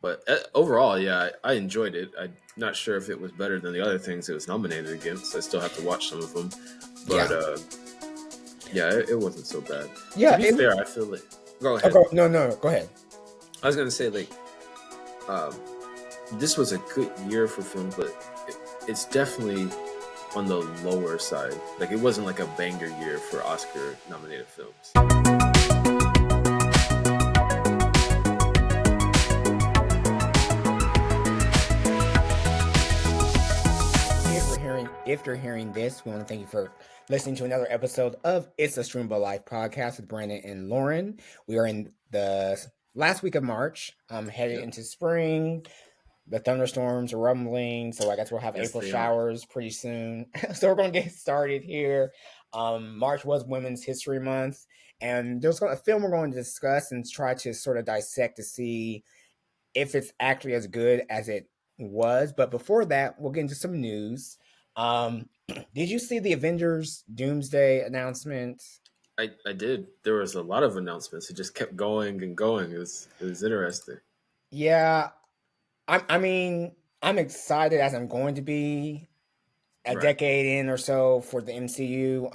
But overall, yeah, I enjoyed it. I'm not sure if it was better than the other things it was nominated against. I still have to watch some of them, but Yeah. yeah, it wasn't so bad. To Yeah. be fair, I feel like go Oh, ahead. no, go ahead. I was gonna say like um, this was a good year for films, but it's definitely on the lower side. Like it wasn't like a banger year for Oscar nominated films. If you're hearing this, we want to thank you for listening to another episode of It's a Streamable Life podcast with Brandon and Lorin. We are in the last week of March, headed Yep. into spring. The thunderstorms are rumbling, so I guess we'll have Yes, April they are. showers pretty soon. So we're going to get started here. March was Women's History Month, and there's a film we're going to discuss and try to sort of dissect to see if it's actually as good as it was. But before that, we'll get into some news. Did you see the Avengers Doomsday announcement? I did. There was a lot of announcements. It just kept going and going. It was interesting. Yeah, I mean, I'm excited as I'm going to be a Right. decade in or so for the MCU.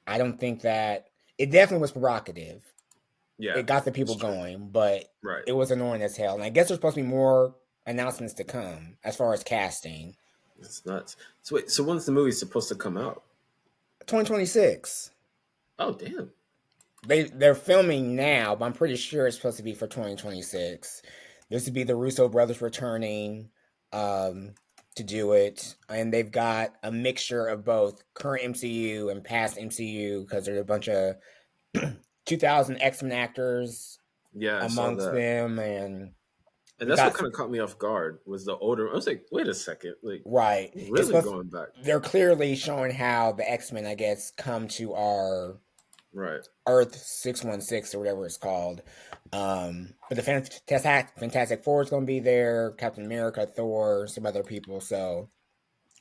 I don't think that it definitely was provocative. Yeah, It got the it's people true. going, but Right. it was annoying as hell. And I guess there's supposed to be more announcements to come as far as casting. It's nuts. So wait, so when's the movie supposed to come out? 2026. Oh damn. They're filming now, but I'm pretty sure it's supposed to be for 2026. This would be the Russo brothers returning to do it, and they've got a mixture of both current MCU and past MCU because there's a bunch of 2000 X-Men actors Yeah, I saw amongst that. them, and And we that's what got kind of caught me off guard was the older. I was like, wait a second, like right. It's really supposed going back. they're clearly showing how the X-Men, I guess, come to our Right. Earth 616 or whatever it's called. But the Fantastic Four is going to be there, Captain America, Thor, some other people. So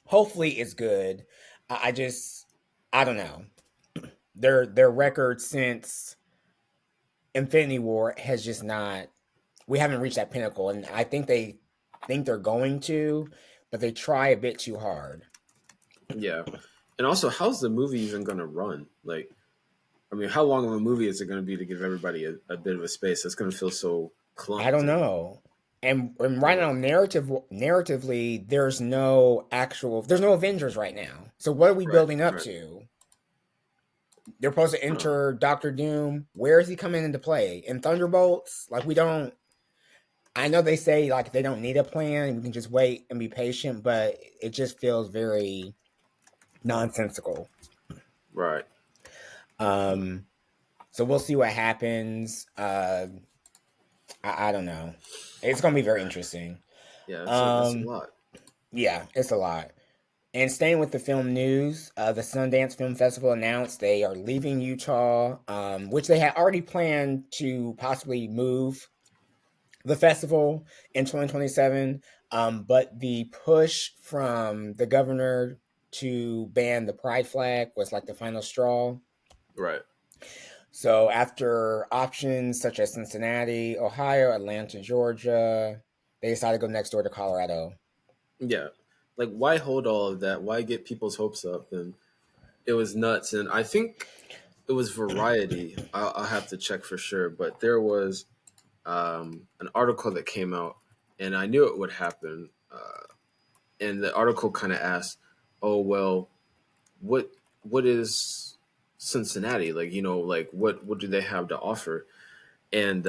hopefully it's good. I don't know. Their record since Infinity War has just not. We haven't reached that pinnacle, and I think they're going to, but they try a bit too hard. Yeah. And also, how's the movie even going to run? Like, I mean, how long of a movie is it going to be to give everybody a bit of a space? That's going to feel so I clumped. don't know. And right now, narratively, there's no Avengers right now. So what are we Right. building up Right. to? They're supposed to Huh. enter Doctor Doom. Where is he coming into play? In Thunderbolts? Like we don't. I know they say like they don't need a plan. We can just wait and be patient, but it just feels very nonsensical. Right. So we'll see what happens. I don't know. It's gonna be very interesting. Yeah. That's a Um, lot. yeah, it's a lot. And staying with the film news, the Sundance Film Festival announced they are leaving Utah, which they had already planned to possibly move the festival in 2027. But the push from the governor to ban the pride flag was like the final straw. Right. So after options such as Cincinnati, Ohio, Atlanta, Georgia, they decided to go next door to Colorado. Yeah. Like, why hold all of that? Why get people's hopes up? And it was nuts. And I think it was Variety. I'll have to check for sure. But there was an article that came out, and I knew it would happen. And the article kind of asked, "Oh well, what is Cincinnati like? You know, like what do they have to offer?" And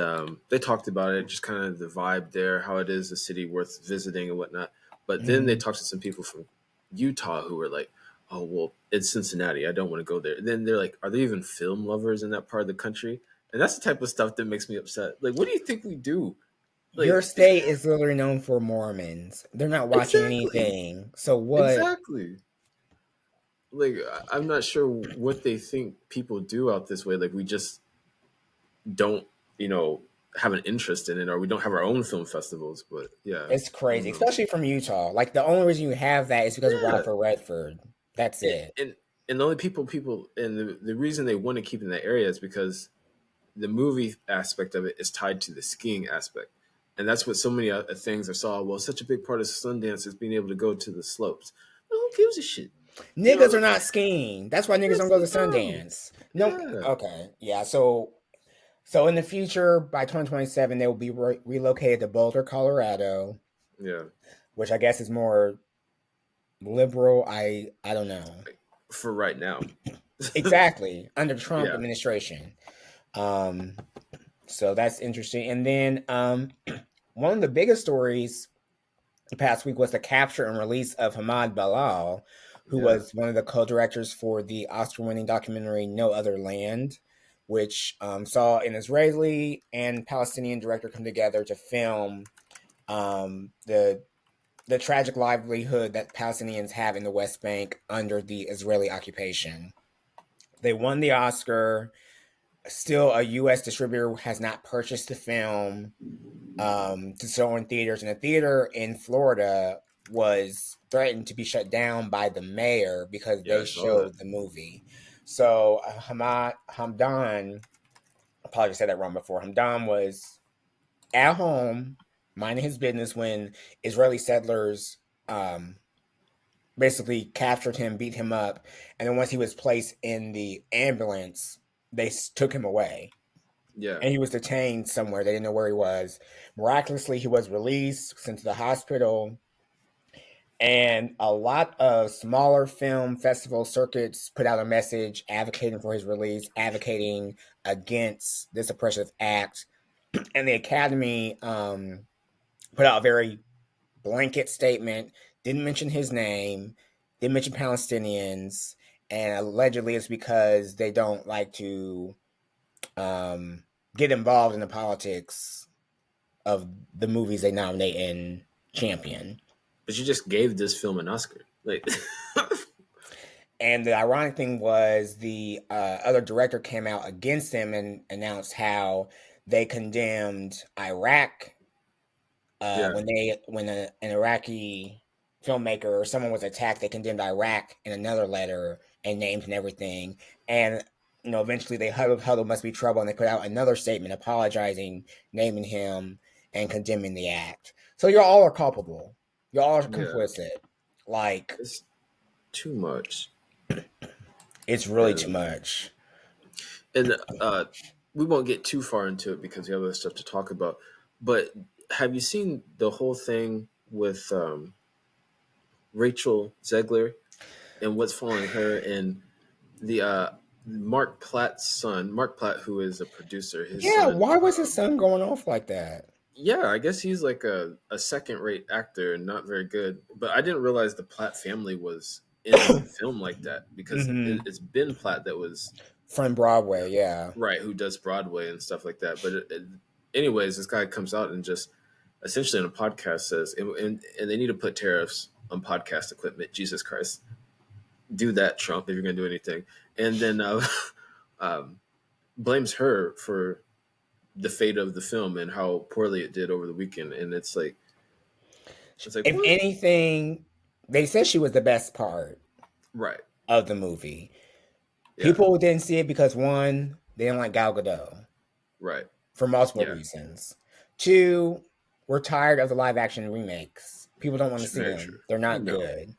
they talked about it, just kind of the vibe there, how it is a city worth visiting and whatnot. But then they talked to some people from Utah who were like, "Oh well, it's Cincinnati. I don't want to go there." And then they're like, "Are there even film lovers in that part of the country?" And that's the type of stuff that makes me upset. Like, what do you think we do? Your Like, state is literally known for Mormons. They're not watching exactly, anything. So what? exactly. Like, I'm not sure what they think people do out this way. Like, we just don't, you know, have an interest in it, or we don't have our own film festivals. But yeah, It's I crazy, don't know. especially from Utah. Like the only reason you have that is because of Yeah, Robert Redford. That's and it. and, and the only people, and the reason they want to keep in that area is because the movie aspect of it is tied to the skiing aspect. And that's what so many things I saw. Well, such a big part of Sundance is being able to go to the slopes. Well, who gives a shit? You Niggas know, are not skiing. That's why niggas don't that's go the to problem. Sundance. No, Yeah, okay, yeah. So in the future, by 2027, they will be relocated to Boulder, Colorado, yeah. which I guess is more liberal. I don't know For right now. exactly under the Trump Yeah, administration. Um, so that's interesting. And then one of the biggest stories the past week was the capture and release of Hamad Bilal, who yeah, was one of the co-directors for the Oscar-winning documentary No Other Land, which saw an Israeli and Palestinian director come together to film the tragic livelihood that Palestinians have in the West Bank under the Israeli occupation. They won the Oscar. Still, a U.S. distributor has not purchased the film to show in theaters, and a theater in Florida was threatened to be shut down by the mayor because yeah. they I saw that. showed the movie. So Hamdan, I probably said that wrong before. Hamdan was at home minding his business when Israeli settlers um, basically captured him, beat him up, and then once he was placed in the ambulance, they took him away. Yeah, And he was detained somewhere. They didn't know where he was. Miraculously, he was released, sent to the hospital. And a lot of smaller film festival circuits put out a message advocating for his release, advocating against this oppressive act. And the Academy put out a very blanket statement, didn't mention his name, didn't mention Palestinians, and allegedly it's because they don't like to um, get involved in the politics of the movies they nominate and champion. but you just gave this film an Oscar. Like, And the ironic thing was the other director came out against him and announced how they condemned Iraq yeah, when an Iraqi filmmaker or someone was attacked. They condemned Iraq in another letter and names and everything. And eventually they huddle must be trouble, and they put out another statement apologizing, naming him, and condemning the act. So you all are culpable. You all are yeah. complicit. Like It's too much. it's really too And much. and we won't get too far into it because we have other stuff to talk about. But have you seen the whole thing with Rachel Zegler and what's following her and the Mark Platt's son, Mark Platt, who is a producer, his Yeah, son. why was his son going off like that? Yeah, I guess he's like a second rate actor and not very good. But I didn't realize the Platt family was in film like that because Mm-hmm. it's Ben Platt that was From Broadway, yeah. right who does Broadway and stuff like that. But anyways, this guy comes out and just essentially on a podcast says, and they need to put tariffs on podcast equipment. Jesus Christ, do that, Trump, if you're going to do anything. And then um, blames her for the fate of the film and how poorly it did over the weekend. And it's like If what? anything, they said she was the best part Right? of the movie. Yeah. People didn't see it because one, they didn't like Gal Gadot Right. for multiple Yeah. reasons. Two, we're tired of the live action remakes. People don't want to see Very true. them. They're not No. good.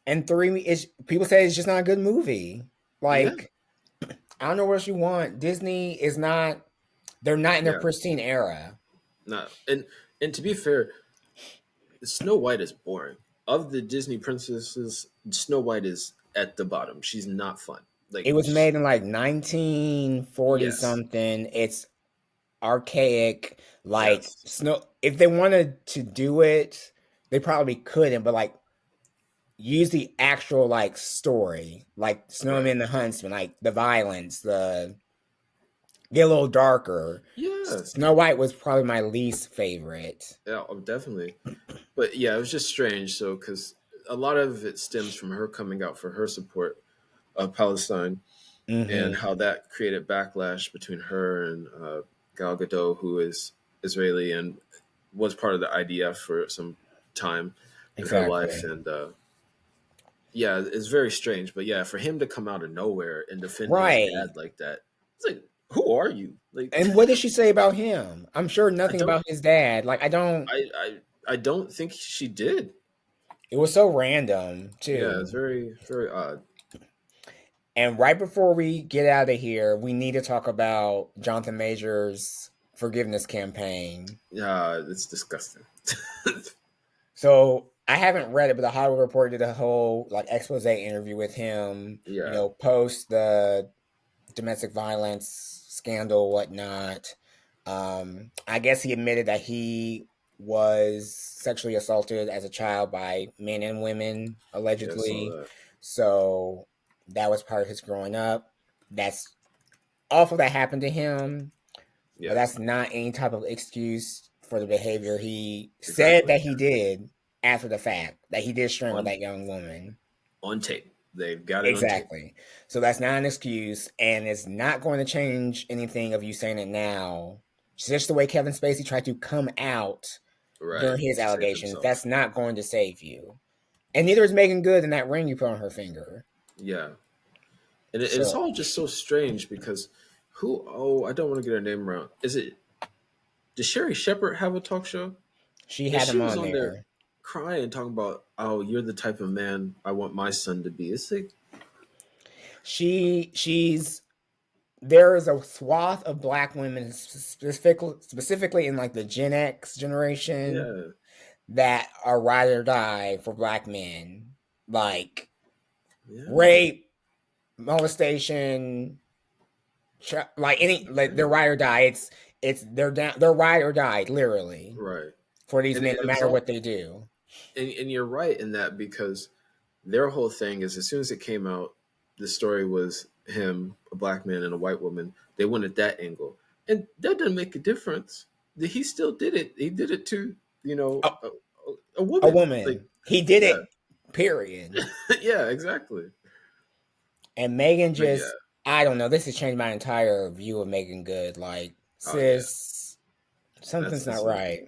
And three, people say it's just not a good movie. Yeah. Like, I don't know what else you want. Disney is not. They're not in their Yeah. pristine era. No. And to be fair, Snow White is boring. Of the Disney princesses, Snow White is at the bottom. She's not fun. Like, It was made in like 1940 yes, something. It's archaic. Like yes, snow. If they wanted to do it, they probably couldn't. But like use the actual like story, like right. Snowman the Huntsman, like the violence, the get a little darker. Yeah, Snow White was probably my least favorite. yeah, definitely. But yeah, it was just strange. So, because a lot of it stems from her coming out for her support of Palestine and Mm-hmm. how that created backlash between her and Gal Gadot, who is Israeli and was part of the IDF for some time in her life. Exactly. And yeah, it's very strange. But yeah, for him to come out of nowhere and defend his Right. dad like that, it's like, who are you? Like, And what did she say about him? I'm sure I nothing don't, about his dad. Like I don't. I don't think she did. It was so random Yeah, it's too. very, very odd. And right before we get out of here, we need to talk about Jonathan Major's forgiveness campaign. Yeah, it's disgusting. So I haven't read it, but the Hollywood Reporter did a whole like expose interview with him. Yeah, Post the domestic violence scandal, whatnot. I guess he admitted that he was sexually assaulted as a child by men and women, yeah, I saw allegedly. that. So that was part of his growing up. That's awful that happened to him, but Yeah, that's not any type of excuse for the behavior he said exactly. that he did after the fact, that he did strangle On that young woman. on tape. They've got it on tape. Exactly. So that's not an excuse, and it's not going to change anything of you saying it now. It's just the way Kevin Spacey tried to come out Right. during his To save allegations. himself. That's not going to save you. And neither is Megan Good in that ring you put on her finger. Yeah. And it's So all just so strange because I don't want to get her name wrong. Does Sherry Shepard have a talk show? she And had she him was on on there there. crying, talking about, oh, you're the type of man I want my son to be. It's like, She's there is a swath of black women, specifically in like the Gen X generation, yeah, that are ride or die for black men, like yeah, rape, molestation, like any like yeah. they're ride or die. They're ride or die literally Right. for these And men, no it's matter all, what they do. and you're right in that because their whole thing is as soon as it came out, the story was him, a black man, and a white woman. They went at that angle, and that doesn't make a difference. He still did it. He did it to A, a a woman. Like, woman, he did yeah, it. Period. yeah, exactly. And Megan But yeah, just, I don't know. This has changed my entire view of Megan Good. Like, oh yeah, sis, something's not that's like right.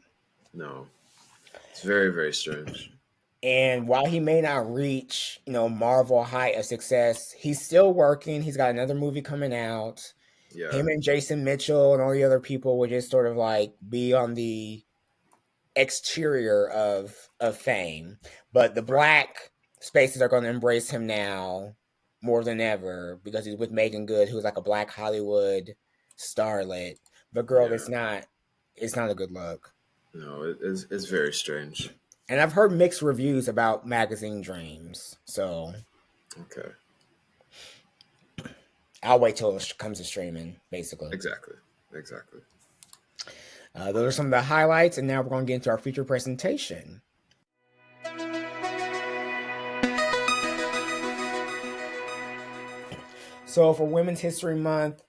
no, it's very very strange. And while he may not reach, Marvel height of success, he's still working. He's got another movie coming out. Yeah, Him and Jason Mitchell and all the other people would just sort of like be on the exterior of fame. But the right. black spaces are going to embrace him now more than ever because he's with Megan Good, who's like a black Hollywood starlet. But girl, Yeah, it's not a good look. no, it's very strange. And I've heard mixed reviews about Magazine Dreams, so Okay, I'll wait till it comes to streaming. Basically, exactly, exactly. those are some of the highlights, and now we're going to get into our feature presentation. So for Women's History Month,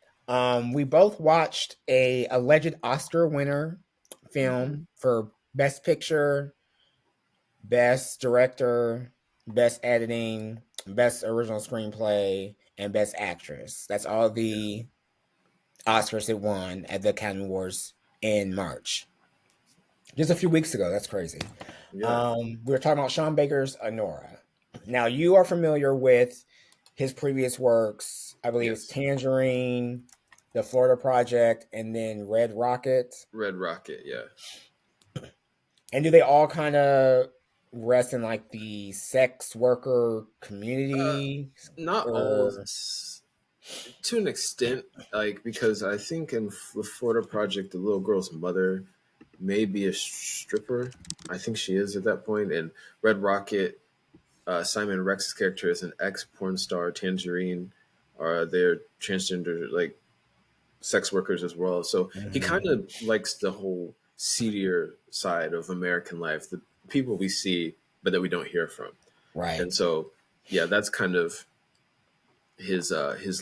we both watched a alleged Oscar winner Hmm. film for Best Picture, Best Director, Best Editing, Best Original Screenplay, and Best Actress. That's all Yeah, the Oscars it won at the Academy Awards in March. Just a few weeks ago. That's crazy. yeah, We were talking about Sean Baker's Anora. Now, you are familiar with his previous works. I believe it's yes. Tangerine, The Florida Project, and then Red Rocket. Red Rocket, yeah. And do they all kind of rest in like the sex worker Uh, community? not all Or to an extent, like because I think in the Florida Project, the little girl's mother may be a stripper. I think she is at that point. And Red Rocket, Simon Rex's character is an ex porn star. Tangerine, they're transgender like sex workers as well. So he kind Mhm. of likes the whole seedier side of American life, the people we see but that we don't hear from. Right. And so, yeah, that's kind of his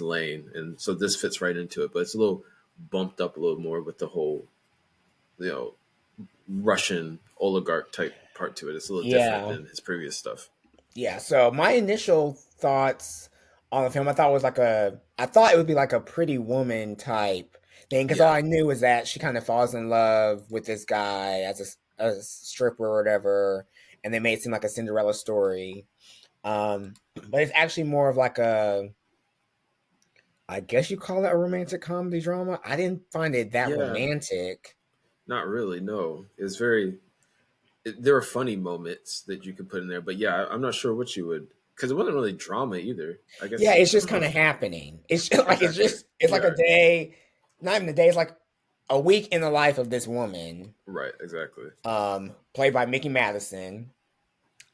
lane, and so this fits right into it. But it's a little bumped up a little more with the whole you know Russian oligarch type part to it. It's a little different Yeah. than his previous stuff. Yeah. So my initial thoughts on the film, I thought it would be like a Pretty Woman type thing because all Yeah, I knew is that she kind of falls in love with this guy as a stripper or whatever, and they made it seem like a Cinderella story. But it's actually more of like I guess you call it a romantic comedy drama. I didn't find it that Yeah, romantic. not really. No, it's very. There are funny moments that you could put in there, but yeah, I'm not sure what you would because it wasn't really drama either. I Yeah, guess it's I just don't kind know of happening. It's just like exactly. it's like a Yeah, day, not even a day. It's like a week in the life of this woman, right, exactly. played by Mickey Madison,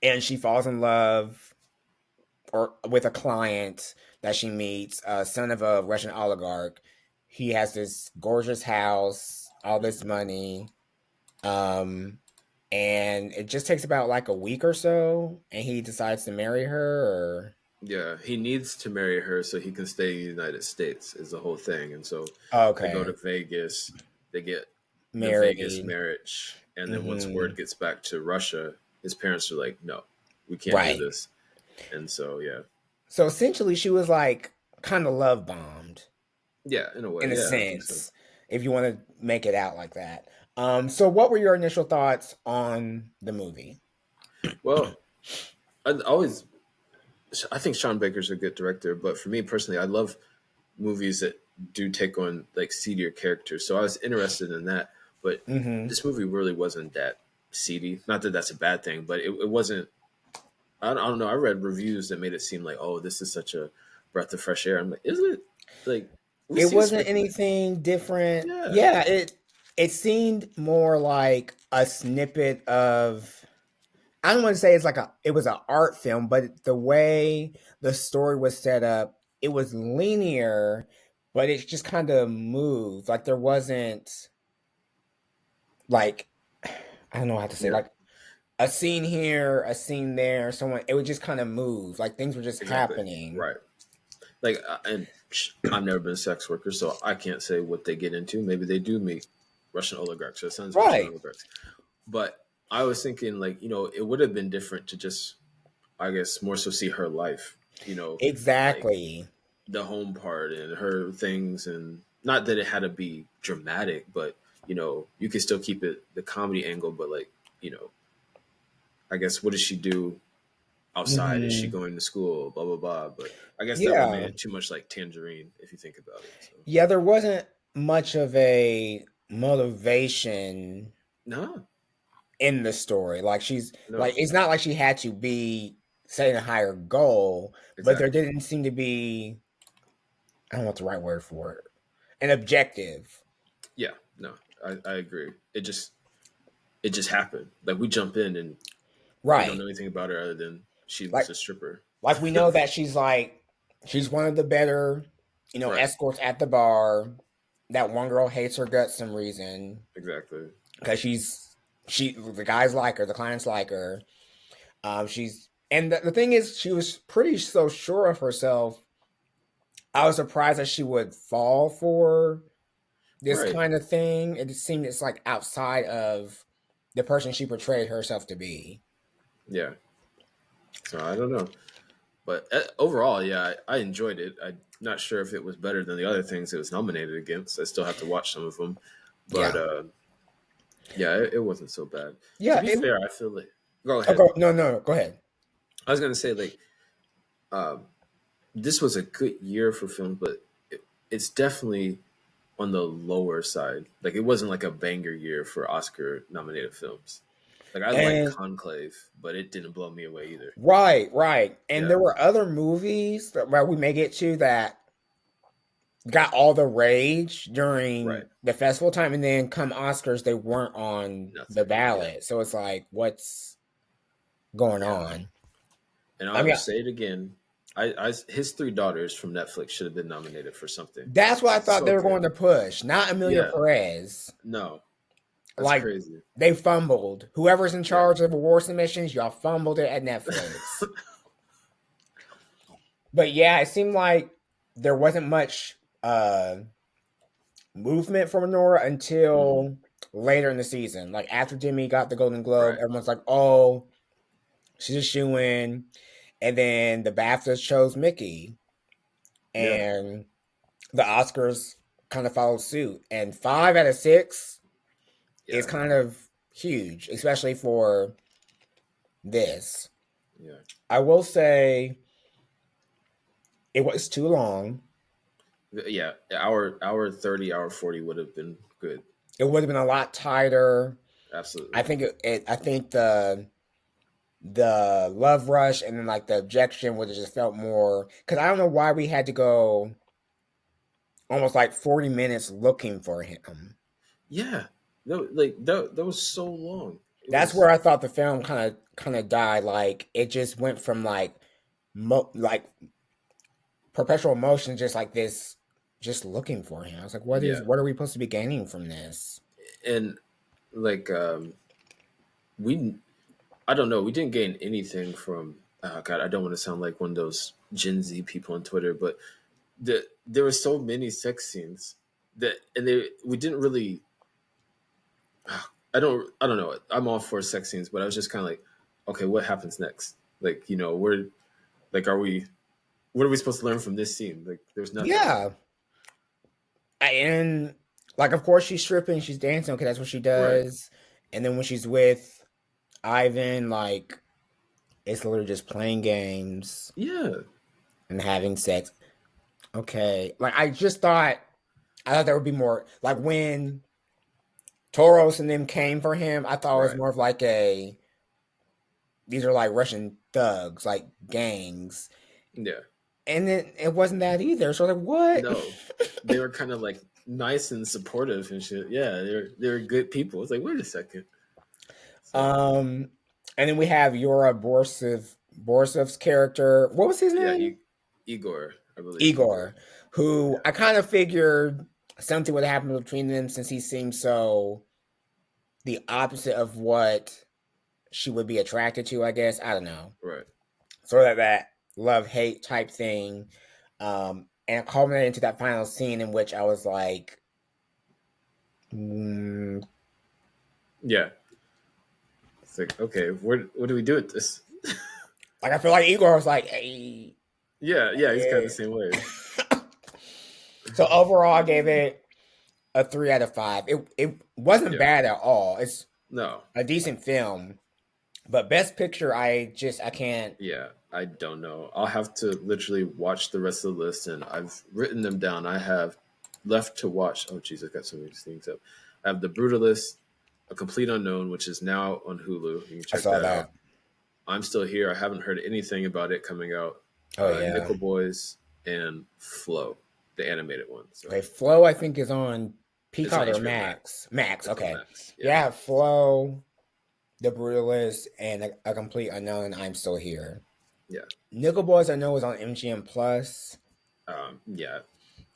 and she falls in love or with a client that she meets, son of a Russian oligarch. He has this gorgeous house, all this money, um, and it just takes about like a week or so, and he decides to marry her. Or Yeah, he needs to marry her so he can stay in the United States is the whole thing. And so they go to okay, Vegas, they get the Vegas married. marriage, and then once Hmm. word gets back to Russia, his parents are like, "No, we can't do Right. this." And so yeah. So essentially, she was like kind of love bombed Yeah, in a way. in a Yeah, I think so. sense, if you want to make it out like that. So what were your initial thoughts on the movie? Well, I think Sean Baker's a good director, but for me personally, I love movies that do take on like seedier characters. So I was interested in that, but Hmm. this movie really wasn't that seedy. Not that that's a bad thing, but it wasn't. I don't know. I read reviews that made it seem like, oh, this is such a breath of fresh air. I'm like, is it? Like we It see wasn't spec. anything different. Yeah, Yeah, it seemed more like a snippet of. I don't want to say it was an art film, but the way the story was set up, it was linear, but it just kind of moved. Like there wasn't like I don't know how to say yeah, like a scene here, a scene there, someone it would just kind of move. Like things were just exactly. happening. Right. Like, I've never been a sex worker, so I can't say what they get into. Maybe they do meet Russian oligarchs or sons of Russian Right. oligarchs. But I was thinking, like, it would have been different to just, I guess, more so see her life, like Exactly. the home part and her things. And not that it had to be dramatic, but, you can still keep it the comedy angle. But, like, you know, I guess, what does she do outside? Is she Hmm. going to school? Blah, blah, blah. But I guess that would have made Yeah. it too much like Tangerine if you think about it. So, Yeah, there wasn't much of a motivation no, in the story. Like she's like no, it's not like she had to be setting a higher goal, but there exactly. didn't seem to be I don't know what the right word for it. An objective. Yeah, no, I agree. It just happened. Like we jump in and we don't Right. know anything about her other than she was Like a stripper. like we know that she's one of the better, Right. escorts at the bar. That one girl hates her guts some reason Exactly. because the guys like her, the clients like her. She's and the thing is, she was pretty so sure of herself. I was surprised that she would fall for this Right. kind of thing. It seemed it's like outside of the person she portrayed herself to be. Yeah. So I don't know, but overall, yeah, I enjoyed it. I'm not sure if it was better than the other things it was nominated against. I still have to watch some of them, but Yeah, yeah, it wasn't so bad. To yeah. be fair, I feel like. Go Oh, ahead. no, no, no. Go ahead. I was gonna say like um, this was a good year for films, but it's definitely on the lower side. Like it wasn't like a banger year for Oscar nominated films. Like I like And Conclave, but it didn't blow me away either. right, right. And Yeah, there were other movies that where we may get to that got all the rage right. during the festival time, and then come Oscars, they weren't on the Nothing. Yeah, ballot. So it's like, what's going yeah. on? And I I'll mean, say it again. His three daughters from Netflix should have been nominated for something. that's what I thought So they were good. going to push, not Amelia Yeah. Perez. No, that's Like crazy. they fumbled. Whoever's in Yeah. charge of award submissions, y'all fumbled it at Netflix. But yeah, it seemed like there wasn't much movement from Anora hmm until later in the season. Like after Jimmy got the Golden Globe, Right. everyone's like, "Oh, she's a shoe in." And then the BAFTAs chose Mickey, Yeah. and the Oscars kind of followed suit. And 5 out of 6 is Yeah. kind of huge, especially for this. Yeah. I will say it was too long. Yeah, hour 30, hour 40 would have been good. It would have been a lot tighter. I Absolutely. think I think the love rush and then like the objection would have just felt more, because I don't know why we had to go almost like 40 minutes looking for him. Yeah, that was so long. It That's was where I thought the film kind of died. Like it just went from like like perpetual motion, just like this, just looking for him. I was like, yeah, what are we supposed to be gaining from this? and like we I don't know, we didn't gain anything from. Oh God, I don't want to sound like one of those Gen Z people on Twitter, but there were so many sex scenes that, and we didn't really. I don't know. I'm all for sex scenes, but I was just kind of like, okay, what happens next? Like, we're like, are we? What are we supposed to learn from this scene? Like, there's nothing. Yeah, and like of course she's stripping, she's dancing. Okay, that's what she Right. does. And then when she's with Ivan, like it's literally just playing games Yeah. and having sex. Okay, like I thought there would be more. Like when Toros and them came for him, I thought it was Right. more of like a, these are like Russian thugs, like gangs. Yeah. And then it wasn't that either. So like, what? No, they were kind of like nice and supportive and shit. Yeah, they're good people. It's like, wait a second. So um, and then we have Yura Borisov's character. What was his yeah, name? Igor, I believe Igor, Igor. who Yeah. I kind of figured something would happen between them since he seemed so the opposite of what she would be attracted to, I guess. I don't know. Right. Sort of that love hate type thing. And it culminated into that final scene in which I was like, mm, Yeah. It's like, okay, what do we do with this? like I feel like Igor was like, hey. Yeah, yeah, he's kind of the Yeah. same way. So overall, I gave it a 3 out of 5. It wasn't Yeah. bad at all. It's No. a decent film, but best picture, I can't. Yeah, I don't know. I'll have to literally watch the rest of the list, and I've written them down. I have left to watch. Oh, jeez, I got so many things up. I have The Brutalist, A Complete Unknown, which is now on Hulu. You can I check saw that out. that. I'm Still Here. I haven't heard anything about it coming out. Oh yeah. Nickel Boys and Flow, the animated one. So Okay, Flow I think is on it's on Peacock or HBO Max. Max. Max. It's on Okay. Max. Yeah. Yeah, Flow, The Brutalist, and a Complete Unknown. I'm Still Here. Yeah. Nickel Boys I know is on MGM Plus, Yeah.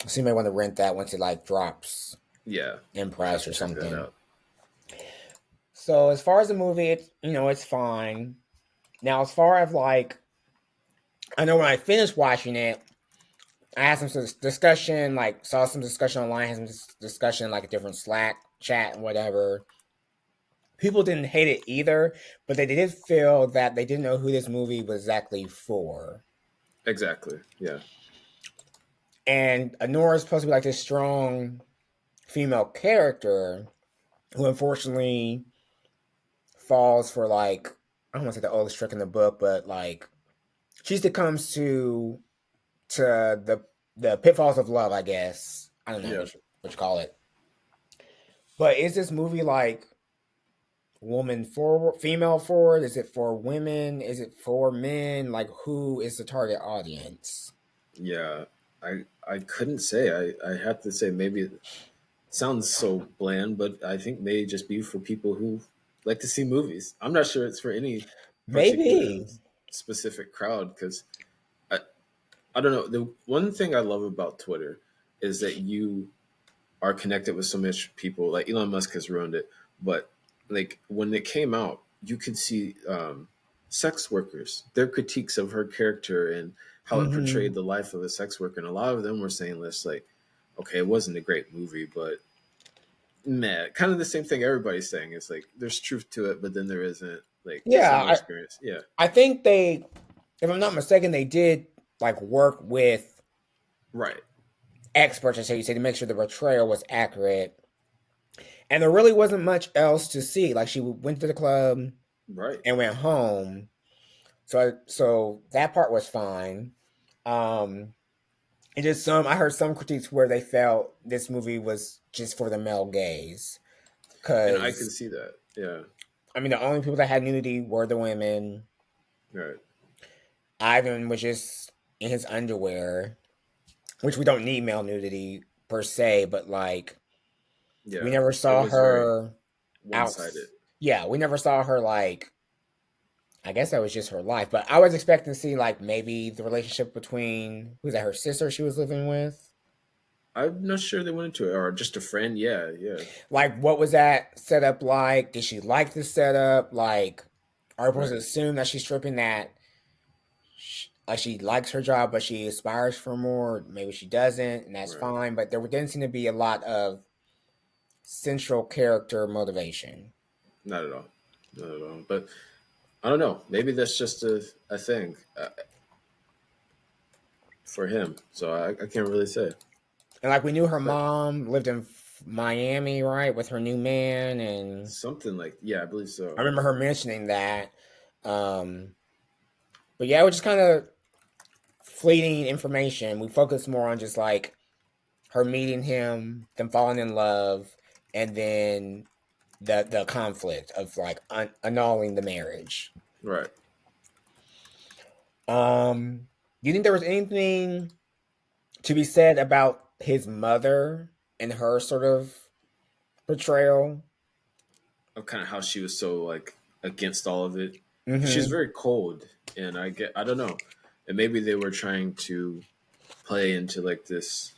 so you may want to rent that once it like drops Yeah. in I have price to or check that something. out. So as far as the movie, it's fine. Now as far as like, I know when I finished watching it, I had some discussion, like saw some discussion online, had some discussion like a different Slack chat and whatever. People didn't hate it either, but they did feel that they didn't know who this movie was exactly for. Exactly. Yeah. And Anora is supposed to be like this strong female character who unfortunately falls for like, I don't want to say the oldest trick in the book, but like she succumbs to the pitfalls of love, I guess. I don't know Yeah. what you call it. But is this movie like woman forward, female forward? Is it for women? Is it for men? Like who is the target audience? Yeah. I couldn't say. I had to say maybe it sounds so bland, but I think may just be for people who like to see movies. I'm not sure it's for any particular Maybe. specific crowd because I I don't know. The one thing I love about Twitter is that you are connected with so much people. Like Elon Musk has ruined it, but like when it came out, you could see sex workers, their critiques of her character and how it Mm-hmm. portrayed the life of a sex worker, and a lot of them were saying this like, okay, it wasn't a great movie, but man, kind of the same thing everybody's saying. It's like there's truth to it, but then there isn't. Like it's not my Yeah, experience. Yeah, I think they, if I'm not mistaken, they did like work with right, experts, as you say, to make sure the portrayal was accurate. And there really wasn't much else to see. Like she went to the club right. and went home. So that part was fine. Um, And just I heard some critiques where they felt this movie was just for the male gaze. And I can Because, see that. Yeah. I mean, the only people that had nudity were the women. Right. Ivan was just in his underwear, which we don't need male nudity per se, but like, we Yeah. never It saw was very her one out. sided. Yeah, we never saw her like, I guess that was just her life. But I was expecting to see like maybe the relationship between, who's that, her sister she was living with? I'm not sure they went into it, or just a friend. Yeah, yeah, Like, what was that setup like? Did she like the setup? Like, are we supposed to right. assume that she's stripping that like she likes her job, but she aspires for more? Maybe she doesn't, and that's Right. fine. But there didn't seem to be a lot of central character motivation. Not at all. Not at all. But I don't know. Maybe that's just a thing for him. So I can't really say. And like, we knew her But mom lived in Miami, right, with her new man, and something like, yeah, I believe I so. remember her mentioning that. Um, but yeah, it was just kind of fleeting information. We focused more on just like her meeting him, them falling in love, and then the conflict of like annulling the marriage. Right. Do you think there was anything to be said about his mother and her sort of portrayal? Of kind of how she was so like against all of it. Because she's Mm-hmm. very cold, and I don't know, and maybe they were trying to play into like this,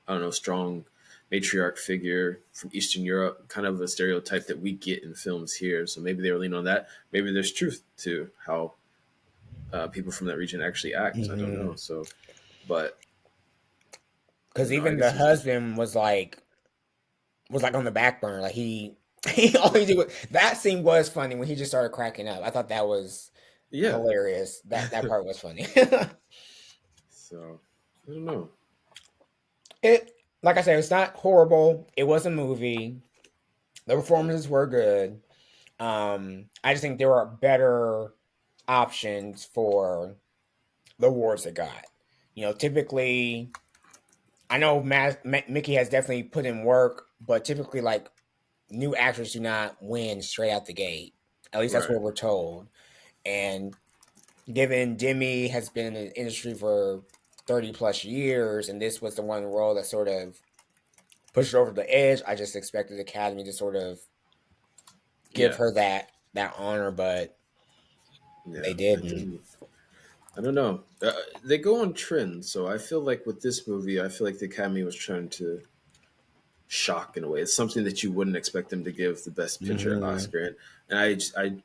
I don't know, strong matriarch figure from Eastern Europe, kind of a stereotype that we get in films here. So maybe they were leaning on that. Maybe there's truth to how people from that region actually act. I don't Mm-hmm. know. So, but I Because don't know. I even the guess it's just husband was like on the back burner. Like, he all he did was, that scene was funny when he just started cracking up. I thought that was yeah. hilarious. That part was funny. So I don't know. It, like I said, it's not horrible. It was a movie. The Yeah. performances were good. I just think there are better options for the awards it got. Typically, I know Mickey has definitely put in work, but typically, like, new actors do not win straight out the gate. At least that's Right. what we're told. And given Demi has been in the industry for 30 plus years, and this was the one role that sort of pushed her over the edge, I just expected the Academy to sort of give Yeah. her that honor, but they Yeah. They didn't. didn't. I don't know. They go on trends, so I feel like with this movie, I feel like the Academy was trying to shock in a way. It's something that you wouldn't expect them to give the Best Picture Mm-hmm. Oscar, and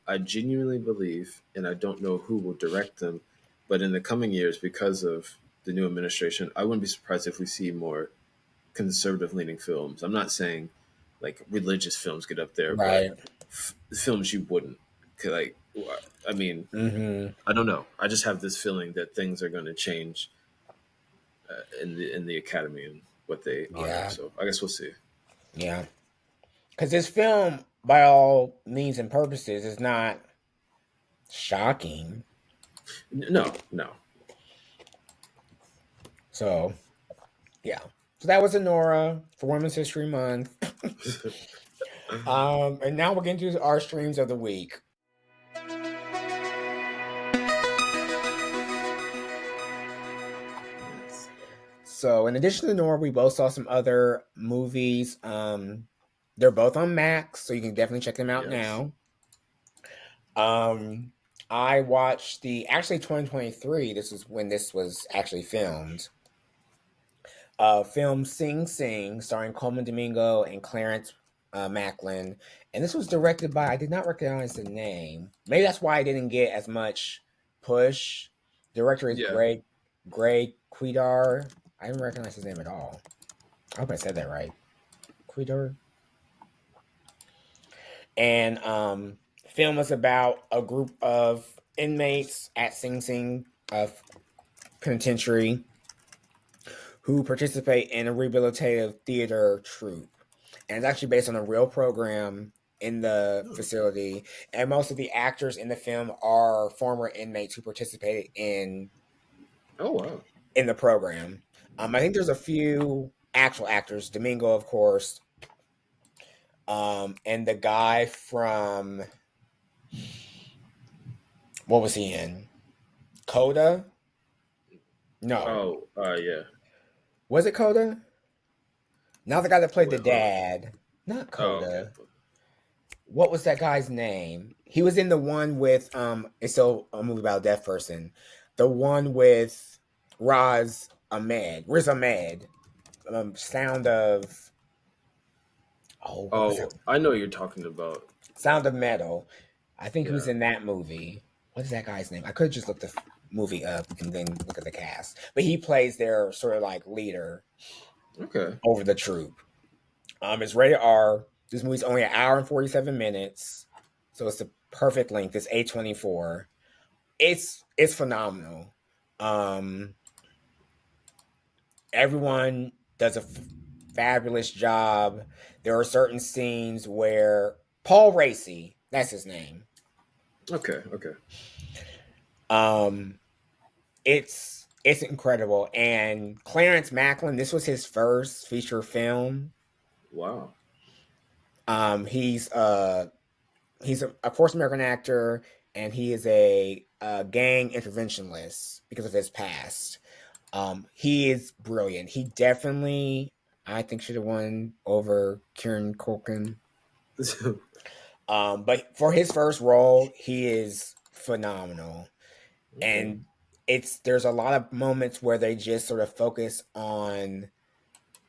I genuinely believe, and I don't know who will direct them, but in the coming years, because of the new administration, I wouldn't be surprised if we see more conservative leaning films. I'm not saying like religious films get up there, but Right. films you wouldn't. 'Cause, like, I mean, Mm-hmm. I don't know. I just have this feeling that things are going to change in the Academy and what they honor. Yeah. So I guess we'll see. Yeah. Because this film, by all means and purposes, is not shocking. No, no. So, yeah. So that was Anora for Women's History Month. And now we're getting to our streams of the week. Yes. So, in addition to Nora, we both saw some other movies. They're both on Max, so you can definitely check them out Yes. now. Um, I watched the actually 2023. This is when this was actually filmed. Film Sing Sing, starring Coleman Domingo and Clarence Macklin, and this was directed by, I did not recognize the name. Maybe that's why I didn't get as much push. Director is Yeah. Greg Quidar. I didn't recognize his name at all. I hope I said that right. Quidar. And film is about a group of inmates at Sing Sing Penitentiary who participate in a rehabilitative theater troupe. And it's actually based on a real program in the Oh, okay. facility. And most of the actors in the film are former inmates who participated in Oh wow. in the program. I think there's a few actual actors. Domingo, of course, and the guy from what was he in? Coda? No, Oh, yeah. was it Coda? Not the guy that played the Wait, hold on. dad. Not Oh, okay. Coda. What was that guy's name? He was in the one with it's still a movie about a deaf person. The one with Riz Ahmed. Sound of what was that? Oh, I know what you're talking about. Sound of Metal. I think he was Yeah. in that movie. What is that guy's name? I could just look the movie up and then look at the cast. But he plays their sort of like leader Okay. over the troop. It's rated R. This movie's only an hour and 47 minutes, so it's the perfect length. It's A24. It's phenomenal. Um, Everyone does a fabulous job. There are certain scenes where Paul Racy, that's his name. Okay. Okay. Um, it's incredible. And Clarence Macklin, this was his first feature film. Wow. He's he's a, of course American actor, and he is a gang interventionist because of his past. He is brilliant. He definitely, I think, should have won over Kieran Culkin. But for his first role, he is phenomenal. Okay. And there's a lot of moments where they just sort of focus on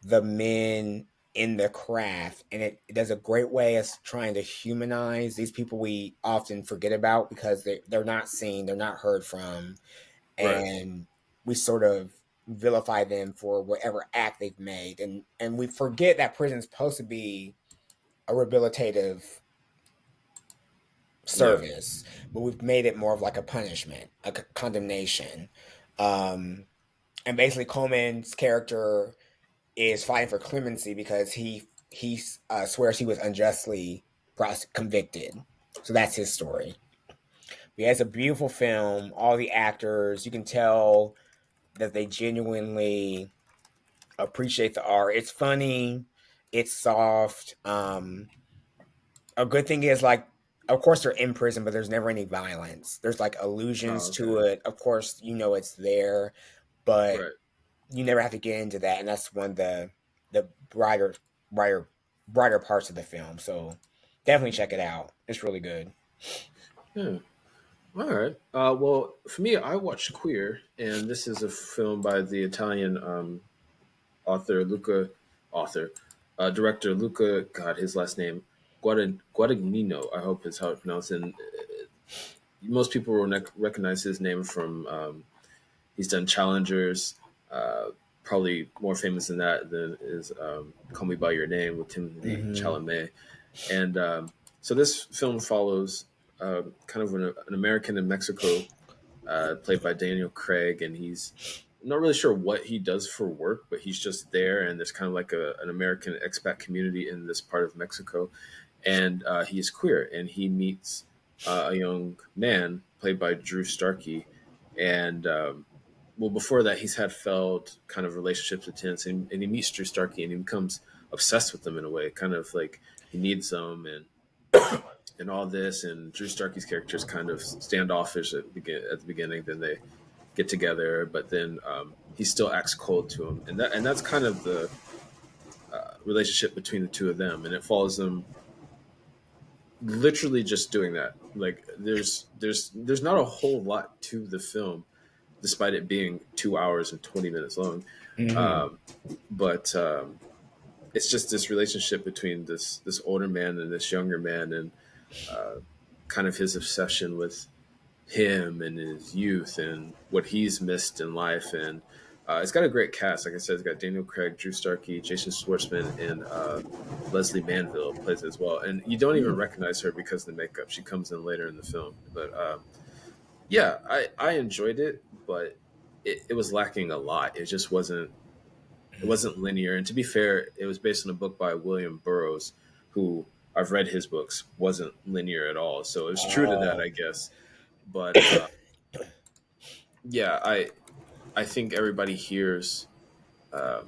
the men in the craft, and it does a great way of trying to humanize these people we often forget about because they're not seen, they're not heard from, Right. and we sort of vilify them for whatever act they've made, and we forget that prison's supposed to be a rehabilitative Yeah. service, but we've made it more of like a punishment, a condemnation. um and basically Coleman's character is fighting for clemency because he swears he was unjustly convicted. So that's his story. But yeah, it's a beautiful film. All the actors, you can tell that they genuinely appreciate the art. It's funny, it's soft. A good thing is like, of course they're in prison, but there's never any violence. There's like allusions Oh, okay. to it. Of course, it's there, but Right. you never have to get into that, and that's one of the brighter brighter parts of the film. So definitely check it out. It's really good. Yeah. All right. Well, for me, I watched Queer, and this is a film by the Italian author Luca, author, director Luca. God, his last name Guadagnino. I hope is how it's pronounced. And most people will recognize his name from. He's done Challengers. Probably more famous than that than is Call Me by Your Name with Timothy Mm-hmm. Chalamet. And so this film follows kind of an American in Mexico, played by Daniel Craig, and he's I'm not really sure what he does for work, but he's just there, and there's kind of like an American expat community in this part of Mexico, and he is queer, and he meets a young man played by Drew Starkey, and well, before that, he's had failed kind of relationships with Tints, and he meets Drew Starkey, and he becomes obsessed with them in a way, kind of like he needs them, and all this, and Drew Starkey's character is kind of standoffish at the beginning. Then they get together, but then he still acts cold to him, and that's kind of the relationship between the two of them, and it follows them literally just doing that. Like there's not a whole lot to the film, despite it being 2 hours and 20 minutes long, Mm-hmm. um, but it's just this relationship between this older man and this younger man, and uh, kind of his obsession with him and his youth and what he's missed in life. And it's got a great cast. Like I said, it's got Daniel Craig, Drew Starkey, Jason Schwartzman, and Leslie Manville plays as well. And you don't even recognize her because of the makeup. She comes in later in the film. But yeah, I enjoyed it, but it was lacking a lot. It wasn't linear. And to be fair, it was based on a book by William Burroughs, who I've read his books, wasn't linear at all. So it was true to that, Oh. I guess. But yeah, I I think everybody hears Luca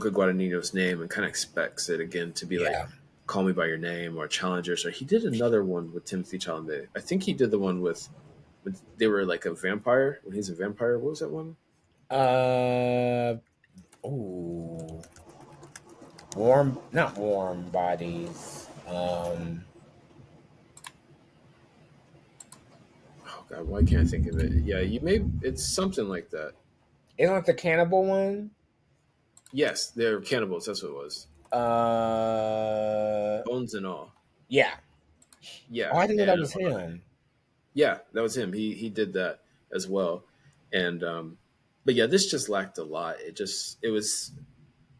Guadagnino's name and kind of expects it again to be like Yeah. Call Me by Your Name or Challengers. Or he did another one with Timothy Chalamet. I think he did the one with when they were like a vampire. When he's a vampire, what was that one? Uh. Ooh. Not warm bodies. Oh God, why can't I think of it? Yeah, you may. It's something like that. Isn't it the cannibal one? Yes, they're cannibals. That's what it was. Uh. Bones and all. Yeah. Yeah, Oh, I didn't know that and was him. yeah, that was him. He did that as well, and but yeah, this just lacked a lot. It was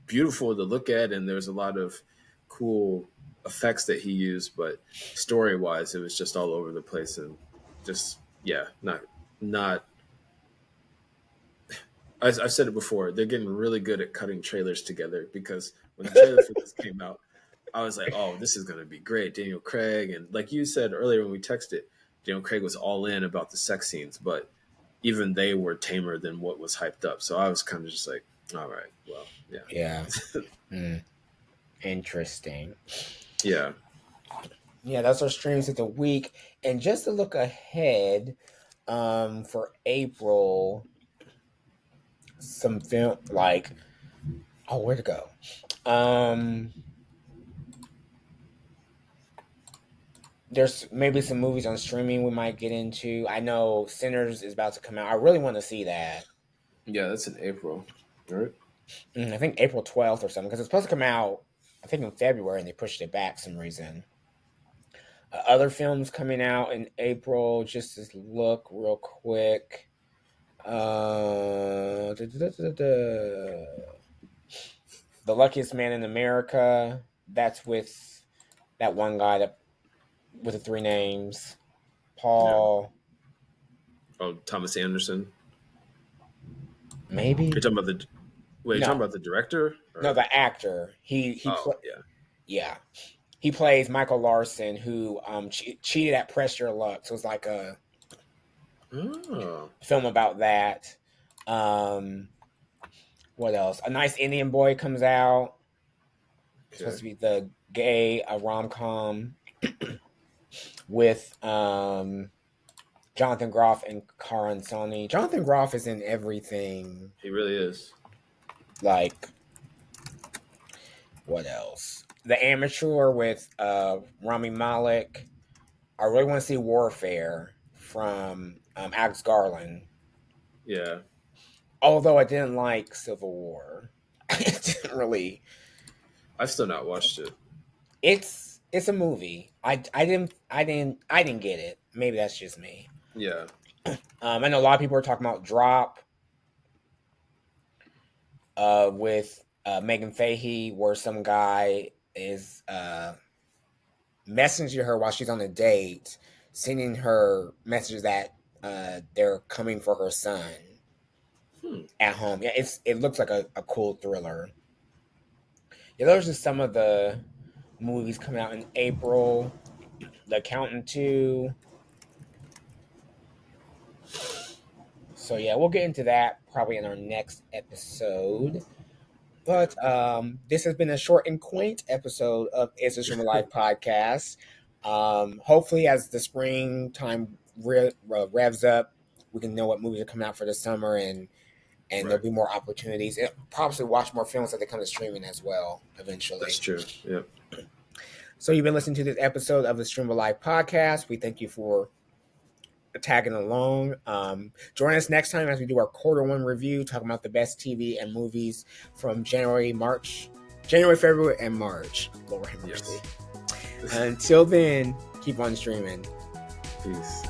beautiful to look at, and there was a lot of cool effects that he used, but story wise, it was just all over the place and just yeah, not. I've said it before. They're getting really good at cutting trailers together because when the trailer for this came out, I was like, "Oh, this is going to be great." Daniel Craig, and like you said earlier when we texted, Daniel Craig was all in about the sex scenes, but even they were tamer than what was hyped up. So I was kind of just like, "All right, well, yeah, Yeah. Interesting. yeah, Yeah, that's our streams of the week. And just to look ahead, for April, some film like where'd it go? There's maybe some movies on streaming we might get into. I know Sinners is about to come out. I really want to see that. yeah." That's in April, right? I think April 12th or something because it's supposed to come out. I think in February and they pushed it back for some reason. Other films coming out in April. Just to look real quick. The Luckiest Man in America. That's with that one guy that with the three names. Yeah. Paul. Oh, Thomas Anderson. Maybe. You're talking about the. Wait, you're talking No. about the director? Or? No, the actor. Oh, yeah. Yeah. He plays Michael Larson, who cheated at Press Your Luck. So it's like a film about that. What else? A Nice Indian Boy comes out. It's supposed to be the gay rom-com with Jonathan Groff and Karan Soni. Jonathan Groff is in everything. He really is. Like, what else? The Amateur with Rami Malek. I really want to see Warfare from Alex Garland. Yeah. Although I didn't like Civil War. It didn't really. I've still not watched it. It's a movie. I didn't get it. Maybe that's just me. Yeah. I know a lot of people are talking about Drop with Megan Fahey, where some guy is messaging her while she's on a date, sending her messages that they're coming for her son at home. Yeah, it looks like a cool thriller. Yeah, those are some of the movies coming out in April. The Accountant 2. So yeah, we'll get into that probably in our next episode. But this has been a short and quaint episode of Is This From a Life podcast. Hopefully, as the springtime revs up, we can know what movies are coming out for the summer, and there'll be more opportunities. And probably watch more films that they come to streaming as well eventually. That's true. Yep. So you've been listening to this episode of the Streamable Life podcast. We thank you for tagging along. Join us next time as we do our Q1 review, talking about the best TV and movies from January, February, and March. Lord have mercy. Until then, keep on streaming. Peace.